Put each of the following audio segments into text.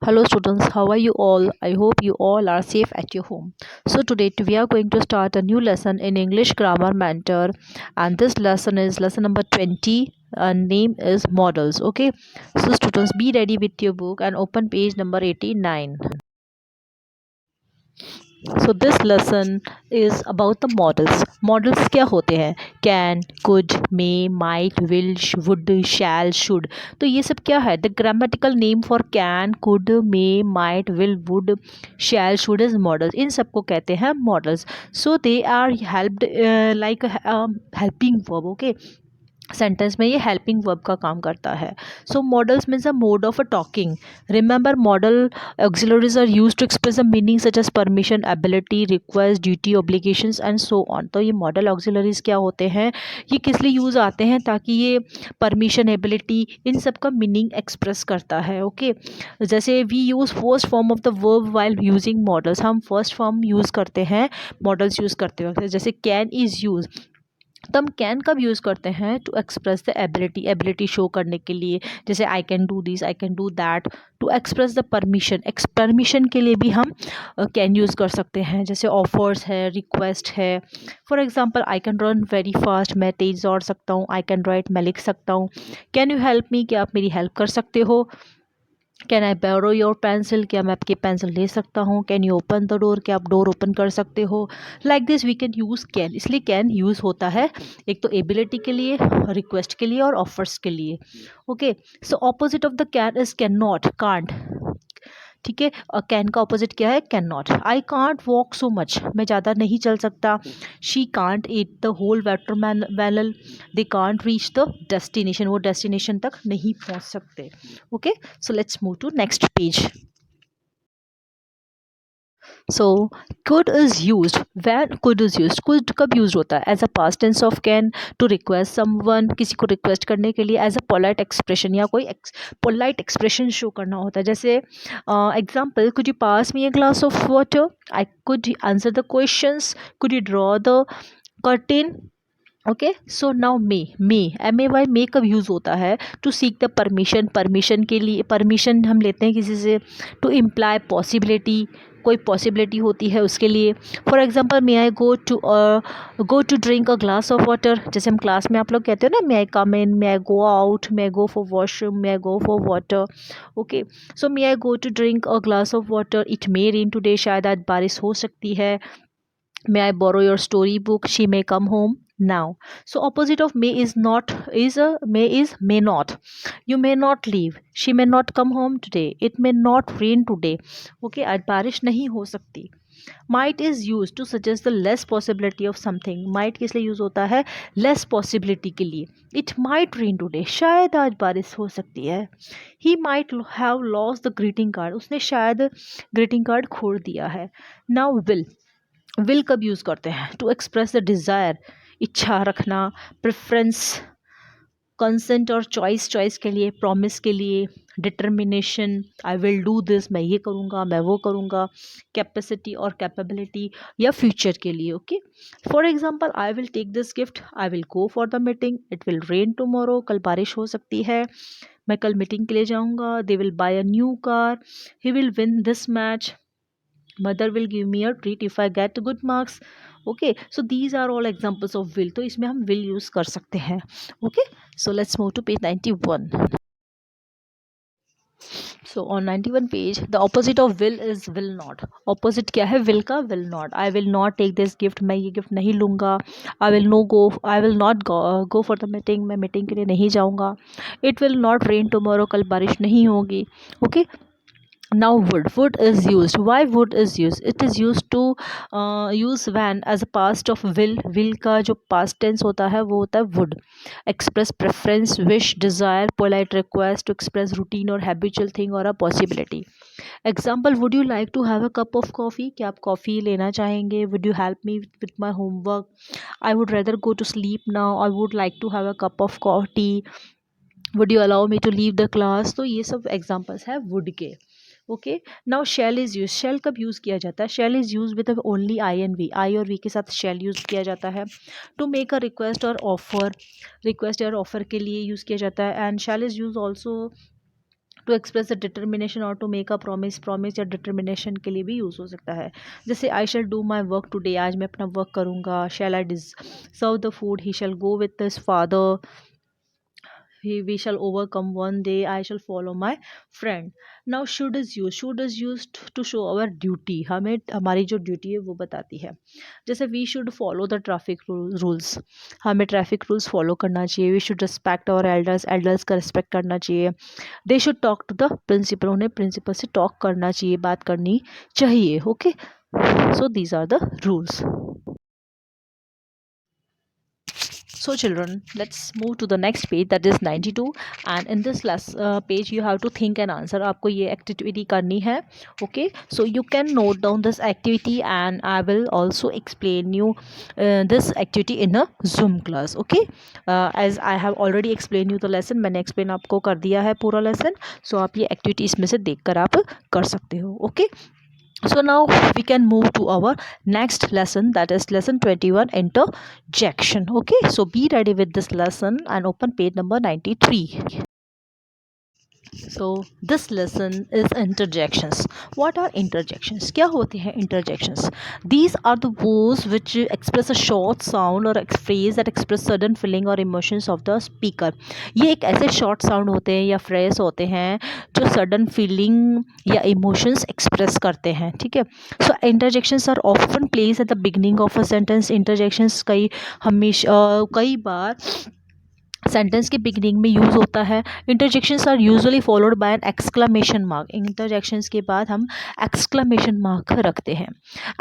Hello students, how are you all? I hope you all are safe at your home. So today we are going to start a new lesson in English Grammar Mentor, and this lesson is lesson number 20 and name is models. Okay, so students, be ready with your book and open page number 89. So this lesson is about the models. Models क्या होते हैं? Can, could, may, might, will, would, shall, should. तो ये सब क्या है? The grammatical name for can, could, may, might, will, would, shall, should is models. इन सबको कहते हैं models. So they are helped like helping verb. Okay. Sentence में ये हेल्पिंग वर्ब का काम करता है. So modals means a mode of a talking. Remember modal auxiliaries are use to express a meaning such as permission, ability, request, duty, obligations and so on. तो ये model auxiliaries क्या होते हैं, ये किस लिए यूज़ आते हैं? ताकि ये परमिशन, एबिलिटी, इन सब का मीनिंग एक्सप्रेस करता है. ओके जैसे we use first form of the verb while using modals. हम फर्स्ट फॉर्म यूज़ करते हैं मॉडल्स यूज़ करते वक्त. जैसे कैन इज़ यूज, तो हम कैन कब यूज़ करते हैं? To express the ability, ability show करने के लिए. जैसे I can do this, I can do that. To express the permission, permission के लिए भी हम कैन यूज़ कर सकते हैं. जैसे ऑफर्स है, रिक्वेस्ट है. For example I can run very fast, मैं तेज़ दौड़ सकता हूँ. आई कैन राइट, मैं लिख सकता हूँ. कैन यू हेल्प मी, क्या आप मेरी हेल्प कर सकते हो? Can I borrow your pencil, क्या मैं आपकी पेंसिल ले सकता हूँ? Can you open the door, क्या आप डोर ओपन कर सकते हो? Like this we can use can. इसलिए कैन यूज़ होता है एक तो एबिलिटी के लिए, रिक्वेस्ट के लिए और ऑफर्स के लिए. Okay so opposite of the can is can not, can't. ठीक है, कैन का ऑपोजिट क्या है? Can not. I can't walk so much, मैं ज़्यादा नहीं चल सकता. She can't eat the whole watermelon. They can't reach the destination, वो डेस्टिनेशन तक नहीं पहुंच सकते. Okay so let's move to next page. So could is used when could is used. could कब यूज होता है? As a past tense of can, to request someone, किसी को रिक्वेस्ट करने के लिए. एज अ पोलाइट एक्सप्रेशन, या कोई पोलाइट एक्सप्रेशन शो करना होता है. जैसे example, could you pass me a glass of water, I could answer the questions, could you draw the curtain. Okay so now may M A Y, may कब use होता है? To seek the permission, permission के लिए. Permission हम लेते हैं किसी से. टू इम्प्लाई पॉसिबिलिटी, कोई पॉसिबिलिटी होती है उसके लिए. For example, may I go to drink a glass of water. जैसे हम क्लास में आप लोग कहते हो ना, may I come in, may I go out, may I go for washroom, may I go for water. Okay so may I go to drink a glass of water. It may rain today, शायद आज बारिश हो सकती है. May I borrow your storybook? She may come home now. So opposite of may is not, is a may is may not. You may not leave. She may not come home today. It may not rain today. Okay, आज बारिश नहीं हो सकती. Might is used to suggest the less possibility of something. Might किस लिए use होता है? Less possibility के लिए. It might rain today. शायद आज बारिश हो सकती है. He might have lost the greeting card. उसने शायद greeting card खो दिया है. Now will कब यूज़ करते हैं? टू एक्सप्रेस द डिज़ायर, इच्छा रखना. प्रेफरेंस, कंसेंट और चॉइस, चॉइस के लिए, प्रॉमिस के लिए. Determination, I will do this, मैं ये करूँगा, मैं वो करूँगा. कैपेसिटी और कैपेबिलिटी, या फ्यूचर के लिए. Okay for example, I will take this gift, I will go for the meeting, it will rain tomorrow, कल बारिश हो सकती है, मैं कल मीटिंग के लिए जाऊँगा. They will buy a new car, he will win this match, mother will give me a treat if I get good marks. Okay so these are all examples of will. तो इसमें हम will use कर सकते हैं. Okay so let's move to page 91. So on 91 page, the opposite of will is will not. Opposite क्या है will का? Will not. I will not take this gift, मैं ये gift नहीं लूँगा. I will not go for the meeting, मैं meeting के लिए नहीं जाऊँगा. It will not rain tomorrow, कल बारिश नहीं होगी. Okay now would is used. Why would is used? It is used to use when as a past of will का जो past tense होता है वो होता है would. Express preference, wish, desire, polite request, to express routine or habitual thing or a possibility. Example, would you like to have a cup of coffee? क्या आप coffee लेना चाहेंगे? Would you help me with my homework? I would rather go to sleep now. I would like to have a cup of tea. Would you allow me to leave the class? तो ये सब examples है would के. Okay now shall is use. Shall कब use किया जाता है? Shall is use with only I and we. I और वी के साथ शैल यूज़ किया जाता है. टू मेक अ रिक्वेस्ट और ऑफर, रिक्वेस्ट और ऑफर के लिए यूज़ किया जाता है. And shall is use also to express a determination or to make a promise, promise या डिटर्मिनेशन के लिए भी यूज़ हो सकता है। जैसे I shall do my work today, आज मैं अपना वर्क करूँगा। Shall I deserve the food, he shall go with his father, we shall overcome one day, I shall follow my friend. Now should is used, should is used to show our duty, हमें हमारी जो duty है वो बताती है। जैसे we should follow the traffic rules, हमें traffic rules follow करना चाहिए। We should respect our elders, elders का रिस्पेक्ट करना चाहिए। They should talk to the principal, उन्हें प्रिंसिपल से टॉक करना चाहिए, बात करनी चाहिए। Okay, so these are the rules. So children, let's move to the next page, that is 92, and in this last page you have to think and answer. आपको ये activity करनी है. Okay, so you can note down this activity and I will also explain you this activity in a Zoom class. Okay, as I have already explained you the lesson, मैंने explain आपको कर दिया है पूरा lesson, so आप ये activity इसमें से देख कर आप कर सकते हो. Okay, so now we can move to our next lesson, that is lesson 21, interjection. Okay, so be ready with this lesson and open page number 93. So this lesson is interjections. What are interjections? क्या होते हैं interjections? These are the words which express a short sound or a phrase that express sudden feeling or emotions of the speaker. ये एक ऐसे short sound होते हैं या phrase होते हैं जो sudden feeling या emotions express करते हैं, ठीक है। So interjections are often placed at the beginning of a sentence. Interjections कई बार सेंटेंस के बिगनिंग में यूज़ होता है। Interjections are usually followed by an exclamation mark, interjections के बाद हम एक्सक्लेमेशन मार्क रखते हैं।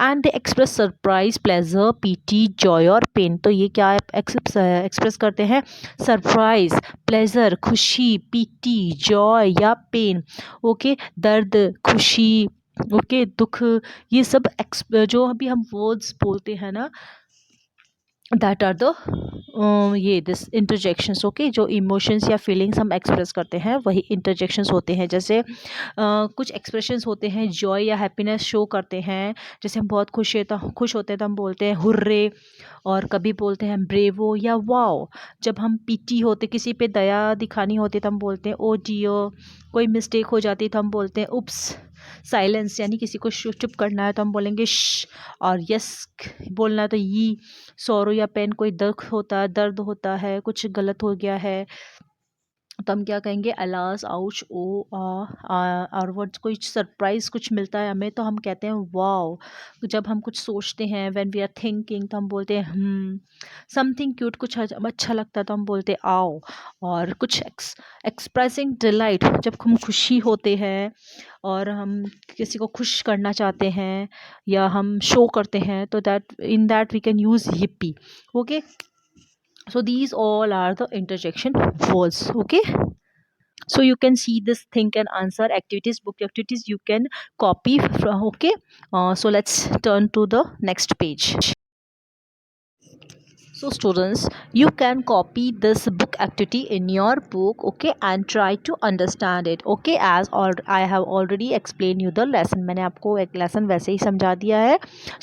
And they express surprise, pleasure, pity, joy और पेन। तो ये क्या एक्सप्रेस करते हैं? सरप्राइज, प्लेजर, खुशी, पीटी, जॉय या पेन। ओके, दर्द, खुशी, ओके, दुख, ये सब जो अभी हम वर्ड्स बोलते हैं ना, दैट आर द ये दिस इंटरजेक्शंस। ओके, जो इमोशंस या फीलिंग्स हम एक्सप्रेस करते हैं वही इंटरजेक्शंस होते हैं। जैसे कुछ एक्सप्रेशंस होते हैं जॉय या हैप्पीनेस शो करते हैं। जैसे हम बहुत खुश होते हैं तो हम बोलते हैं हुर्रे, और कभी बोलते हैं ब्रेवो या वाओ। जब हम पीटी होते, किसी पे दया दिखानी होती है तो हम बोलते हैं ओ डियो। कोई मिस्टेक हो जाती है तो हम बोलते हैं उप्स। साइलेंस यानी किसी को चुप करना है तो हम बोलेंगे श। और यस बोलना है तो यी। सौरो या पेन, कोई दर्द होता है, कुछ गलत हो गया है तो हम क्या कहेंगे? अलास, आउच, ओ, और वर्ड्स कोई सरप्राइज कुछ मिलता है हमें तो हम कहते हैं वाओ। जब हम कुछ सोचते हैं व्हेन वी आर थिंकिंग तो हम बोलते हैं समथिंग क्यूट, कुछ अच्छा लगता है तो हम बोलते हैं आओ। और कुछ एक्सप्रेसिंग डिलाइट, जब हम खुशी होते हैं और हम किसी को खुश करना चाहते हैं या हम शो करते हैं तो that we can use hippie. Okay, so these all are the interjection words. Okay, so you can see this think and answer activities, book activities you can copy from. Okay, so let's turn to the next page. So students, you can copy this book activity in your book, okay, and try to understand it. Okay, as I have already explained you the lesson, मैंने आपको एक lesson वैसे ही समझा दिया है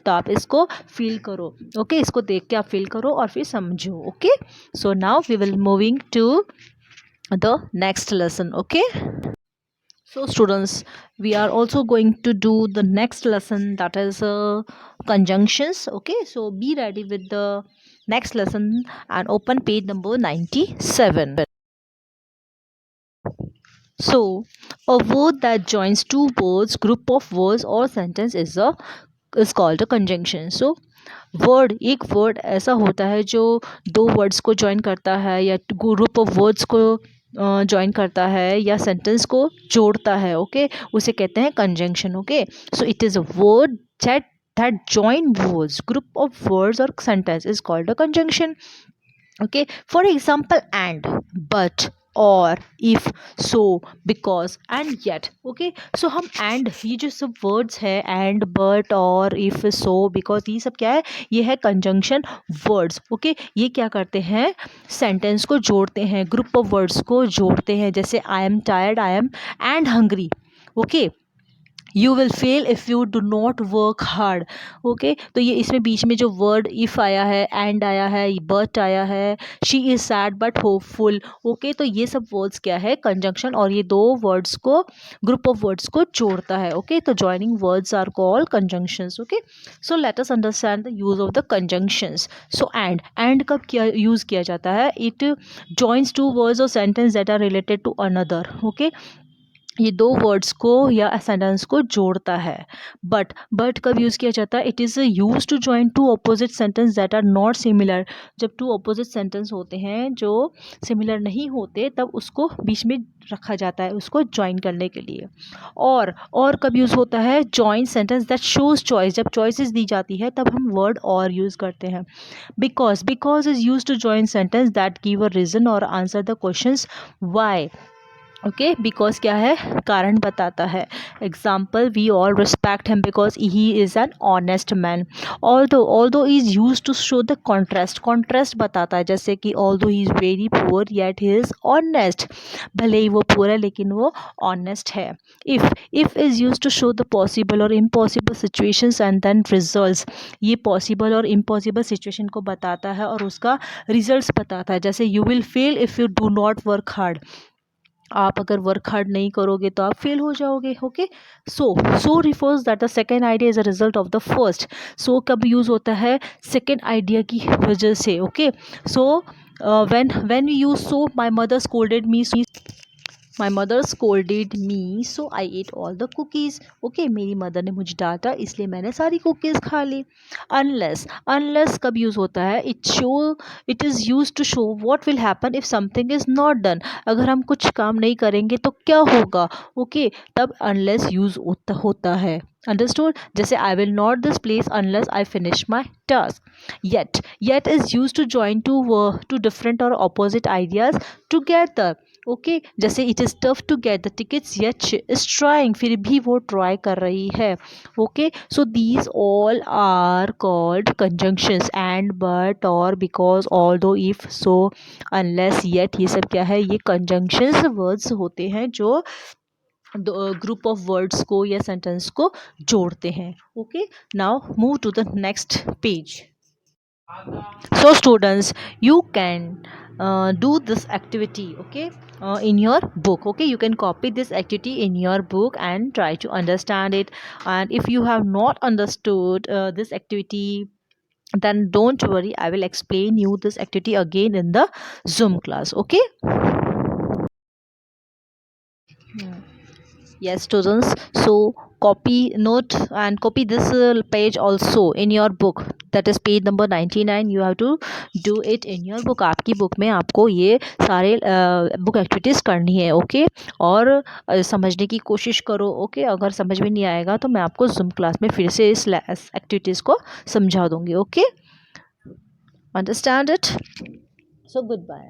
तो आप इसको feel करो। okay, इसको देख के आप feel करो और फिर समझो। okay, so now we will moving to the next lesson. okay, so students, we are also going to do the next lesson, that is conjunctions. okay, so be ready with the next lesson and open page number 97. So a word that joins two words, group of words or sentence is called a conjunction. So एक word ऐसा होता है जो दो words को join करता है या ग्रुप ऑफ वर्ड्स को ज्वाइन करता है या सेंटेंस को जोड़ता है। ओके, उसे कहते हैं conjunction. Okay, so it is a word that join words, group of words or sentence is called a conjunction. okay, for example, and, but, और, if, so, because, and yet. okay, so हम and, ये जो सब words है and, but, और, if, so, because, ये सब क्या है? ये है conjunction words. okay, ये क्या करते हैं? sentence को जोड़ते हैं, group of words को जोड़ते हैं। जैसे I am tired, I am and hungry. okay, you will fail if you do not work hard. Okay, तो ये इसमें बीच में जो वर्ड इफ़ आया है, एंड आया है, बट आया है, she is sad but hopeful. Okay, तो ये सब वर्ड्स क्या है, कंजंक्शन, और ये दो वर्ड्स को, ग्रुप ऑफ वर्ड्स को जोड़ता है। ओके, तो joining words are called conjunctions. Okay, so let us understand the use of the conjunctions. So and कब किया यूज़ किया जाता है, इट जॉइंस टू वर्ड्स और sentence that are related to another. Okay, ये दो वर्ड्स को या सेंटेंस को जोड़ता है। बट कब यूज़ किया जाता है, it is use to join two opposite sentence that are not similar. जब टू अपोजिट सेंटेंस होते हैं जो सिमिलर नहीं होते, तब उसको बीच में रखा जाता है उसको ज्वाइन करने के लिए। और कब यूज़ होता है, join sentence that shows choice. जब चॉइसेस दी जाती है तब हम वर्ड और यूज़ करते हैं। Because is use to join sentence that give a reason or answer the questions why. Okay, because क्या है, कारण बताता है। Example, we all respect him because he is an honest man. Although is use to show the contrast बताता है, जैसे कि although he is very poor yet he is honest. भले ही वो पुअर है लेकिन वो ऑनेस्ट है। If is use to show the possible और impossible situations and then results. ये पॉसिबल और इम्पॉसिबल सिचुएशन को बताता है और उसका रिजल्ट्स बताता है, जैसे you will fail if you do not work hard. आप अगर वर्क हार्ड नहीं करोगे तो आप फेल हो जाओगे। Okay, so refers that the second idea is a result of the first. So कब यूज़ होता है, सेकेंड आइडिया की वजह से। Okay, so when you so my mother scolded me, my mother scolded me so I ate all the cookies. Okay, मेरी mother ने मुझे डांटा इसलिए मैंने सारी कुकीज़ खा ली। अनलेस कब यूज़ होता है, it is use to show what will happen if something is not done. अगर हम कुछ काम नहीं करेंगे तो क्या होगा। ओके, तब अनलेस यूज़ होता है। अंडरस्टूड, जैसे I will not this place unless I finish my task. Yet is use to join two different और अपोजिट आइडियाज़ टुगेदर। ओके, जैसे it is tough to get the tickets yet she is trying, फिर भी वो try कर रही है। Okay, so these all are called conjunctions, and, but, or, because, although, if, so, unless, yet, ये सब क्या है, ये कंजंक्शंस वर्ड्स होते हैं जो ग्रुप ऑफ वर्ड्स को या सेंटेंस को जोड़ते हैं। Okay, now move to the next page. So students, you can do this activity, okay, in your book. Okay, you can copy this activity in your book and try to understand it. And if you have not understood this activity, then don't worry, I will explain you this activity again in the Zoom class. Okay. Yes, students, so copy note and copy this page also in your book, that is page number 99. You have to do it in your book. आपकी book में आपको ये सारे book activities करनी है। Okay, और समझने की कोशिश करो। ओके, अगर समझ में नहीं आएगा तो मैं आपको जूम क्लास में फिर से इस एक्टिविटीज़ को समझा दूँगी। Okay, understand it. So good bye.